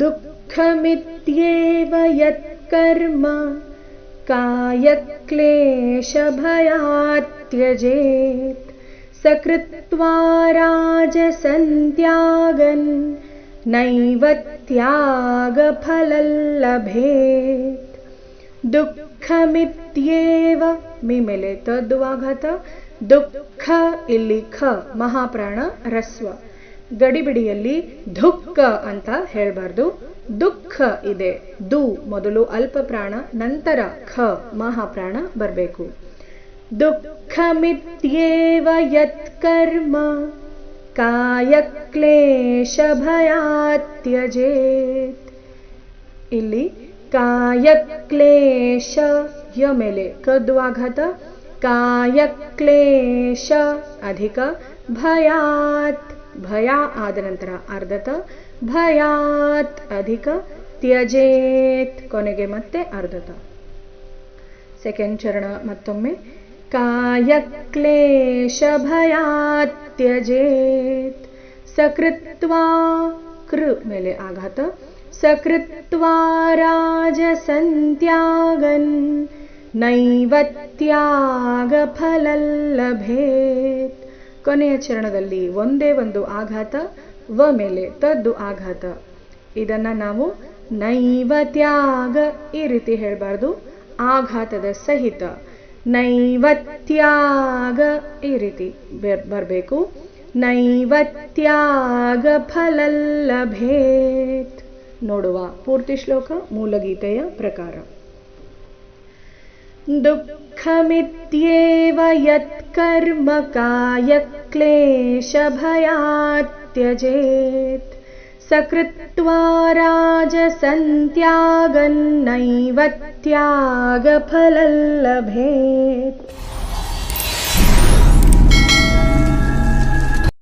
ದುಃಖಮಿತ್ಯೇವ ಯತ್ಕರ್ಮ ಕಾಯಕ್ಲೇಶಭಯಾತ್ ತ್ಯಜೇತ್ ಸಕೃತ್ವಾ ರಾಜಸಂತ್ಯಾಗನ್ ನೈವ ತ್ಯಾಗಫಲಲ್ಲಭೇತ್. ದುಃಖಮಿತ್ಯೇವ ಮಿ ಮೇಲೆ ತದ್ವಾಘಾತ. ದುಃಖ ಇಲ್ಲಿ ಖ ಮಹಾಪ್ರಾಣ ರಸ್ವ. ಗಡಿಬಿಡಿಯಲ್ಲಿ ದುಃಖ ಅಂತ ಹೇಳಬಾರ್ದು. ದುಃಖ ಇದೆ. ದು ಮೊದಲು ಅಲ್ಪ ಪ್ರಾಣ, ನಂತರ ಖ ಮಹಾಪ್ರಾಣ ಬರಬೇಕು. ದುಃಖಮಿತ್ಯೇವ ಯತ್ಕರ್ಮ ಕಾಯಕ್ಲೇಶಭಯಾತ್ ತ್ಯಜೇತ್. ಇಲ್ಲಿ ಕಾಯಕ್ಲೇಶ ಯ ಮೇಲೆ ಕದ್ವಾಘಾತ. ಕಾಯಕ್ಲೇಶ ಅಧಿಕ ಭಯಾತ್ ಭಯ ಆದ ನಂತರ ಅರ್ಧತ. ಭಯಾತ್ ಅಧಿಕ ತ್ಯಜೇತ್ ಕೊನೆಗೆ ಮತ್ತೆ ಅರ್ಧತ. ಸೆಕೆಂಡ್ ಚರಣ ಮತ್ತೊಮ್ಮೆ. ಕಾಯಕ್ಲೇಶಭಯಾತ್ ತ್ಯಜೇತ್ ಸಕೃತ್ವಾ ಕೃ ಮೇಲೆ ಆಘಾತ. ಸಕೃತ್ವಾ ರಾಜಸಂತ್ಯಾಗನ್ ನೈವ ತ್ಯಾಗಫಲಲ್ಲಭೇತ್. ಕೊನೆಯ ಚರಣದಲ್ಲಿ ಒಂದೇ ಒಂದು ಆಘಾತ, ವ ಮೇಲೆ ತದ್ದು ಆಘಾತ. ಇದನ್ನ ನಾವು ನೈವ ತ್ಯಾಗ ಈ ರೀತಿ ಹೇಳಬಾರ್ದು, ಆಘಾತದ ಸಹಿತ ನೈವ ತ್ಯಾಗ ಈ ರೀತಿ ಬರಬೇಕು. ನೈವ ತ್ಯಾಗ ಫಲಲ್ಲಭೇತ್. ನೋಡುವ ಪೂರ್ತಿ ಶ್ಲೋಕ ಮೂಲಗೀತೆಯ ಪ್ರಕಾರ. ದುಃಖಮಿತ್ಯೇವ ಯತ್ಕರ್ಮ ಕಾಯಕ್ಲೇಶಭಯಾತ್ ತ್ಯಜೇತ್ ಸಕೃತ್ವಾ ರಾಜಸಂತ್ಯಾಗನ್ ನೈವ ತ್ಯಾಗಫಲಲ್ಲಭೇತ್.